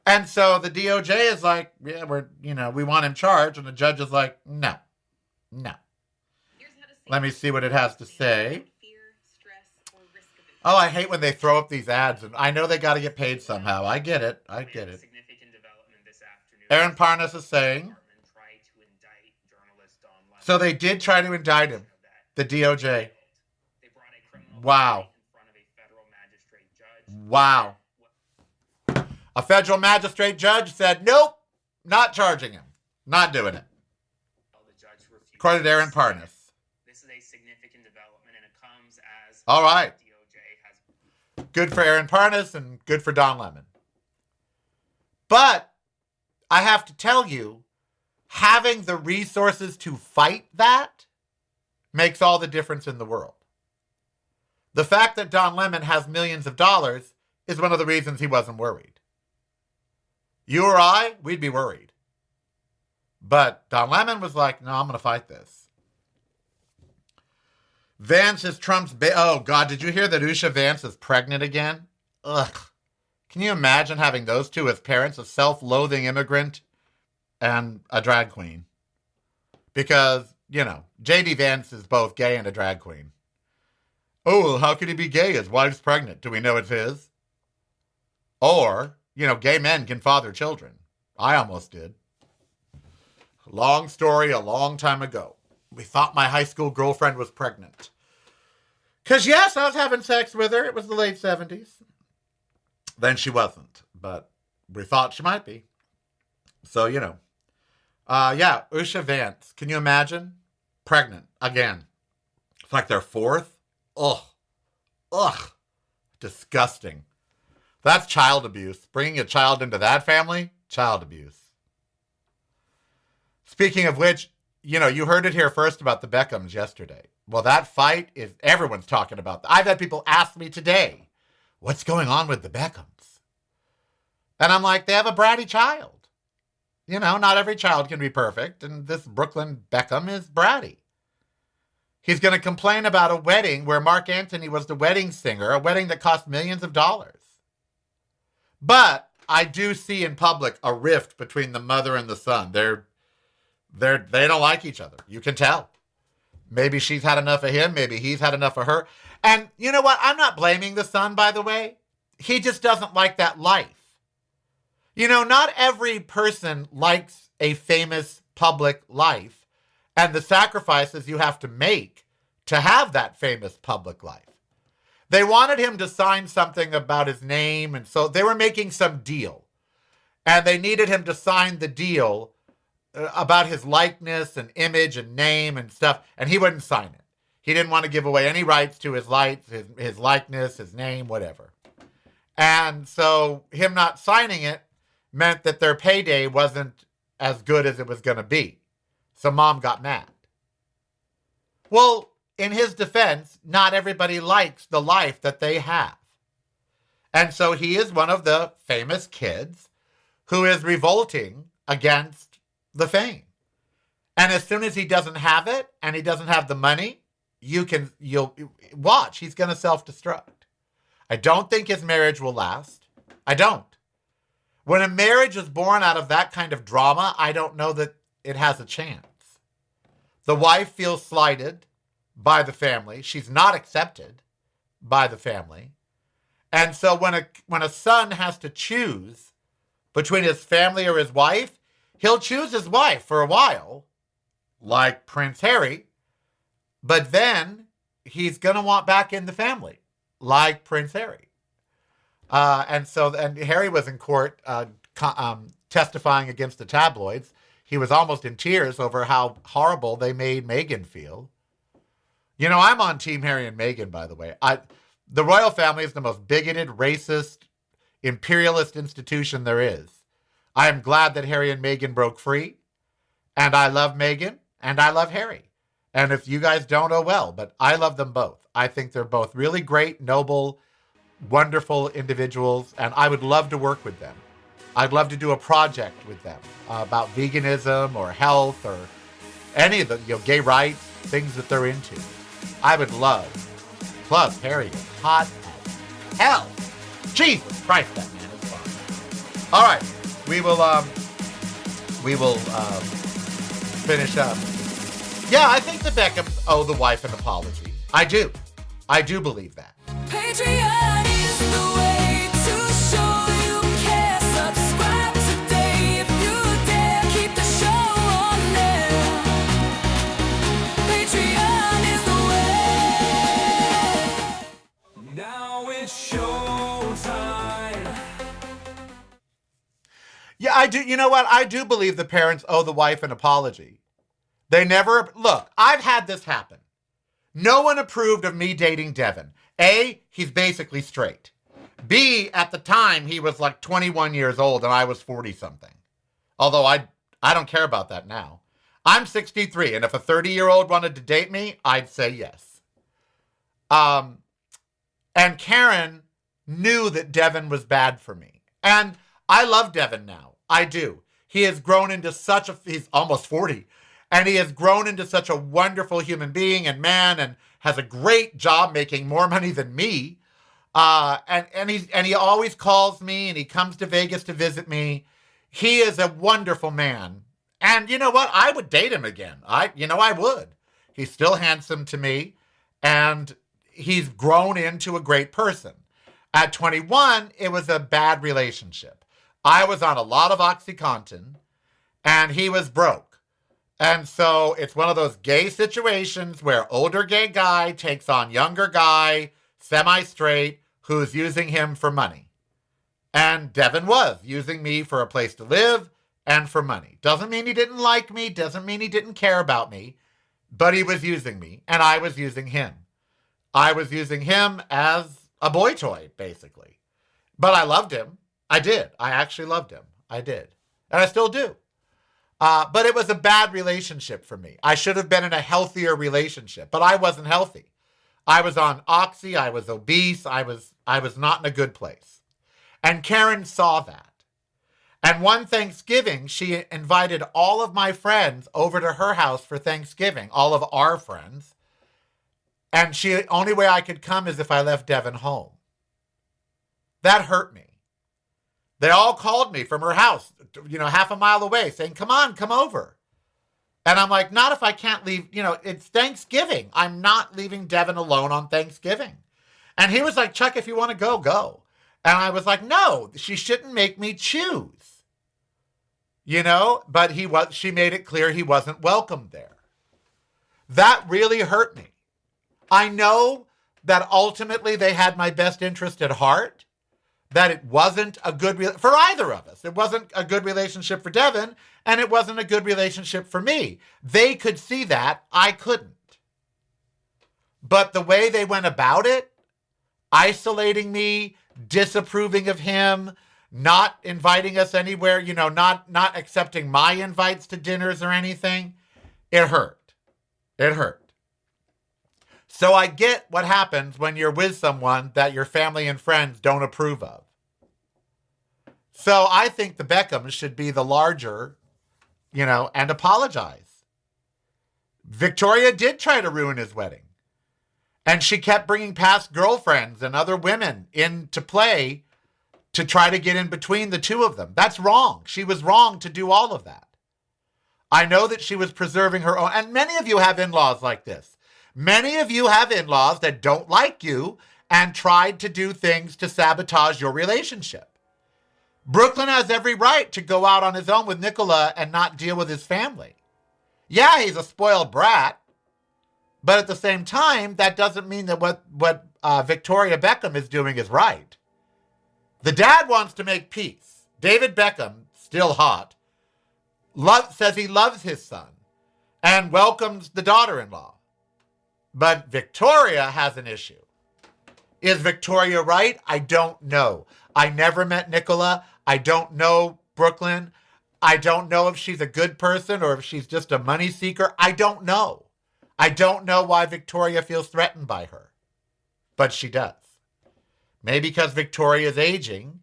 Speaker 2: And so the DOJ is like, yeah, we want him charged. And the judge is like, no. Let me see what it has to say. Oh, I hate when they throw up these ads. And I know they got to get paid somehow. I get it. Aaron Parnas is saying. So they did try to indict him. The DOJ. Wow. A federal magistrate judge said, nope, not charging him. Not doing it. According to Aaron Parnas. This is a significant development, and it comes as all right. Good for Aaron Parnas and good for Don Lemon. But I have to tell you, having the resources to fight that makes all the difference in the world. The fact that Don Lemon has millions of dollars is one of the reasons he wasn't worried. You or I, we'd be worried. But Don Lemon was like, no, I'm going to fight this. Vance is Trump's... oh, God, did you hear that Usha Vance is pregnant again? Ugh. Can you imagine having those two as parents, a self-loathing immigrant and a drag queen? Because, J.D. Vance is both gay and a drag queen. Oh, well, how could he be gay? His wife's pregnant. Do we know it's his? Or... gay men can father children. I almost did. Long story, a long time ago. We thought my high school girlfriend was pregnant. Because, yes, I was having sex with her. It was the late 70s. Then she wasn't. But we thought she might be. So, Usha Vance. Can you imagine? Pregnant. Again. It's like their fourth. Ugh. Disgusting. That's child abuse. Bringing a child into that family, child abuse. Speaking of which, you heard it here first about the Beckhams yesterday. Well, that fight is, everyone's talking about. I've had people ask me today, what's going on with the Beckhams? And I'm like, they have a bratty child. Not every child can be perfect. And this Brooklyn Beckham is bratty. He's going to complain about a wedding where Mark Antony was the wedding singer, a wedding that cost millions of dollars. But I do see in public a rift between the mother and the son. They don't like each other. You can tell. Maybe she's had enough of him. Maybe he's had enough of her. And you know what? I'm not blaming the son, by the way. He just doesn't like that life. Not every person likes a famous public life and the sacrifices you have to make to have that famous public life. They wanted him to sign something about his name, and so they were making some deal. And they needed him to sign the deal about his likeness and image and name and stuff, and he wouldn't sign it. He didn't want to give away any rights to his likeness, his name, whatever. And so him not signing it meant that their payday wasn't as good as it was going to be. So mom got mad. Well, in his defense, not everybody likes the life that they have. And so he is one of the famous kids who is revolting against the fame. And as soon as he doesn't have it and he doesn't have the money, you'll watch. He's going to self-destruct. I don't think his marriage will last. I don't. When a marriage is born out of that kind of drama, I don't know that it has a chance. The wife feels slighted by the family. She's not accepted by the family. And so when a son has to choose between his family or his wife, he'll choose his wife for a while, like Prince Harry, but then he's going to want back in the family, like Prince Harry. And Harry was in court testifying against the tabloids. He was almost in tears over how horrible they made Meghan feel. You know, I'm on Team Harry and Meghan, by the way. The royal family is the most bigoted, racist, imperialist institution there is. I am glad that Harry and Meghan broke free. And I love Meghan and I love Harry. And if you guys don't, oh well, but I love them both. I think they're both really great, noble, wonderful individuals, and I would love to work with them. I'd love to do a project with them about veganism or health or any of the gay rights, things that they're into. I would love. Plus, Harry is hot as hell. Jesus Christ, that man is fun. All right, we will finish up. Yeah, I think the Beckhams owe the wife an apology. I do. I do believe that.
Speaker 1: Patreon is the way to show you care. Subscribe today if you dare. Keep the show on there. Patreon is the way. Now it's showtime.
Speaker 2: Yeah, I do. You know what? I do believe the parents owe the wife an apology. They never... Look, I've had this happen. No one approved of me dating Devin. A, he's basically straight. B, at the time, he was like 21 years old and I was 40-something. Although I don't care about that now. I'm 63, and if a 30-year-old wanted to date me, I'd say yes. And Karen knew that Devin was bad for me. And I love Devin now. I do. He has grown into he's almost 40. And he has grown into such a wonderful human being and man, and has a great job making more money than me. And he always calls me, and he comes to Vegas to visit me. He is a wonderful man. And you know what? I would date him again. I would. He's still handsome to me, and he's grown into a great person. At 21, it was a bad relationship. I was on a lot of OxyContin, and he was broke. And so it's one of those gay situations where older gay guy takes on younger guy, semi-straight, who's using him for money. And Devin was using me for a place to live and for money. Doesn't mean he didn't like me, doesn't mean he didn't care about me, but he was using me, and I was using him. I was using him as a boy toy, basically. But I loved him. I did. I actually loved him. I did. And I still do. But it was a bad relationship for me. I should have been in a healthier relationship, but I wasn't healthy. I was on Oxy. I was obese. I was not in a good place. And Karen saw that. And one Thanksgiving, she invited all of my friends over to her house for Thanksgiving, all of our friends. And only way I could come is if I left Devin home. That hurt me. They all called me from her house, half a mile away, saying, come on, come over. And I'm like, not if I can't leave. It's Thanksgiving. I'm not leaving Devin alone on Thanksgiving. And he was like, Chuck, if you want to go, go. And I was like, no, she shouldn't make me choose. But she made it clear he wasn't welcome there. That really hurt me. I know that ultimately they had my best interest at heart, that it wasn't a good for either of us. It wasn't a good relationship for Devin, and it wasn't a good relationship for me. They could see that. I couldn't. But the way they went about it, isolating me, disapproving of him, not inviting us anywhere, not accepting my invites to dinners or anything, it hurt. It hurt. So I get what happens when you're with someone that your family and friends don't approve of. So I think the Beckhams should be the larger, and apologize. Victoria did try to ruin his wedding. And she kept bringing past girlfriends and other women into play to try to get in between the two of them. That's wrong. She was wrong to do all of that. I know that she was preserving her own. And many of you have in-laws like this. Many of you have in-laws that don't like you and tried to do things to sabotage your relationship. Brooklyn has every right to go out on his own with Nicola and not deal with his family. Yeah, he's a spoiled brat. But at the same time, that doesn't mean that what Victoria Beckham is doing is right. The dad wants to make peace. David Beckham, still hot, says he loves his son and welcomes the daughter-in-law. But Victoria has an issue. Is Victoria right? I don't know. I never met Nicola. I don't know Brooklyn. I don't know if she's a good person or if she's just a money seeker. I don't know. I don't know why Victoria feels threatened by her. But she does. Maybe because Victoria is aging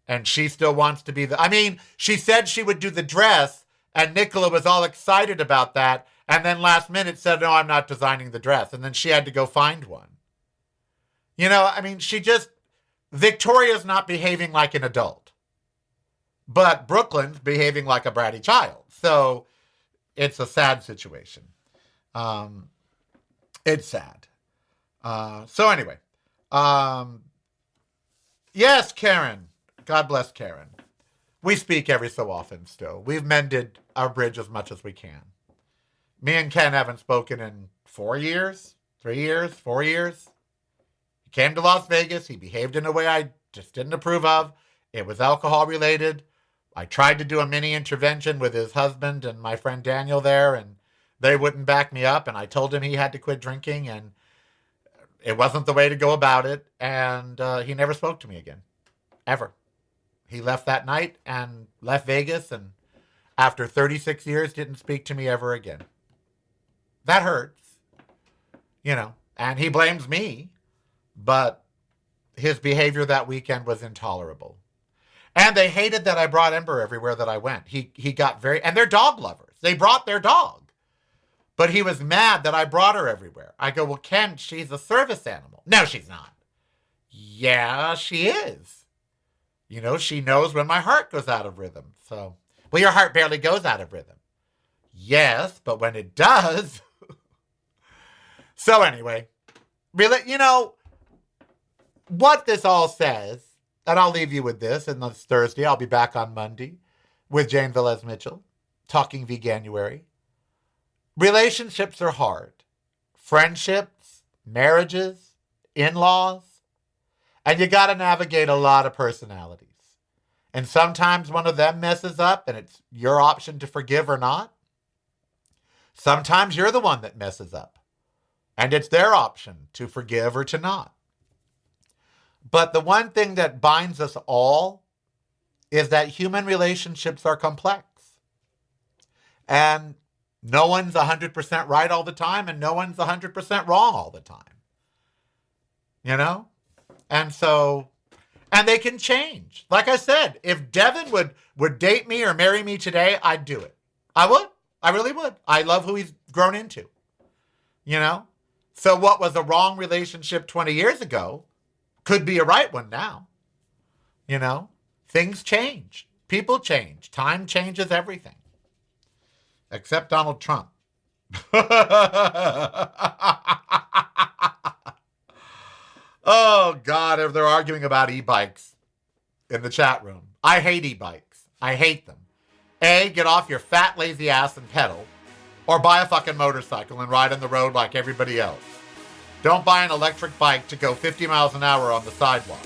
Speaker 2: and she still wants to be she said she would do the dress and Nicola was all excited about that. And then last minute said, no, I'm not designing the dress. And then she had to go find one. Victoria's not behaving like an adult. But Brooklyn's behaving like a bratty child. So it's a sad situation. It's sad. So anyway. Yes, Karen. God bless Karen. We speak every so often still. We've mended our bridge as much as we can. Me and Ken haven't spoken in 4 years, 3 years, 4 years. He came to Las Vegas. He behaved in a way I just didn't approve of. It was alcohol related. I tried to do a mini intervention with his husband and my friend Daniel there, and they wouldn't back me up. And I told him he had to quit drinking, and it wasn't the way to go about it. And he never spoke to me again, ever. He left that night and left Vegas, and after 36 years, didn't speak to me ever again. That hurts, and he blames me, but his behavior that weekend was intolerable. And they hated that I brought Ember everywhere that I went. He got and they're dog lovers. They brought their dog, but he was mad that I brought her everywhere. I go, well, Ken, she's a service animal. No, she's not. Yeah, she is. She knows when my heart goes out of rhythm. So, well, your heart barely goes out of rhythm. Yes, but when it does. So anyway, really, what this all says, and I'll leave you with this, and this Thursday, I'll be back on Monday with Jane Velez Mitchell, talking Veganuary. Relationships are hard. Friendships, marriages, in-laws, and you got to navigate a lot of personalities. And sometimes one of them messes up, and it's your option to forgive or not. Sometimes you're the one that messes up, and it's their option to forgive or to not. But the one thing that binds us all is that human relationships are complex. And no one's 100% right all the time, and no one's 100% wrong all the time. And so, and they can change. Like I said, if Devin would date me or marry me today, I'd do it. I would. I really would. I love who he's grown into. So what was a wrong relationship 20 years ago could be a right one now. Things change. People change. Time changes everything. Except Donald Trump. Oh, God, if they're arguing about e-bikes in the chat room. I hate e-bikes. I hate them. A, get off your fat, lazy ass and pedal, or buy a fucking motorcycle and ride on the road like everybody else. Don't buy an electric bike to go 50 miles an hour on the sidewalk.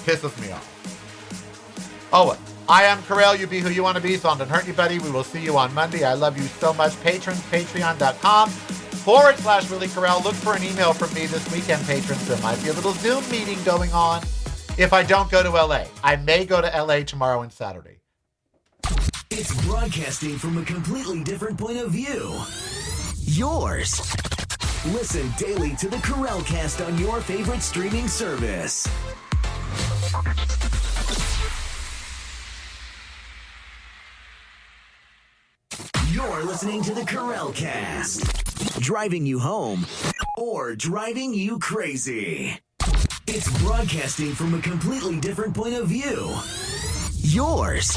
Speaker 2: Pisses me off. Oh, well, I am Karel. You be who you want to be, so don't hurt anybody. We will see you on Monday. I love you so much. Patrons, patreon.com/Really Karel. Look for an email from me this weekend, patrons. There might be a little Zoom meeting going on if I don't go to LA. I may go to LA tomorrow and Saturday.
Speaker 3: It's broadcasting from a completely different point of view. Yours. Listen daily to the Karel Cast on your favorite streaming service. You're listening to the Karel Cast, driving you home or driving you crazy. It's broadcasting from a completely different point of view. Yours.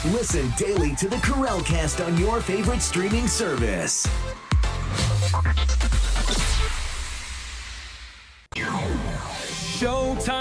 Speaker 3: Listen daily to the Karel Cast on your favorite streaming service.
Speaker 1: Showtime.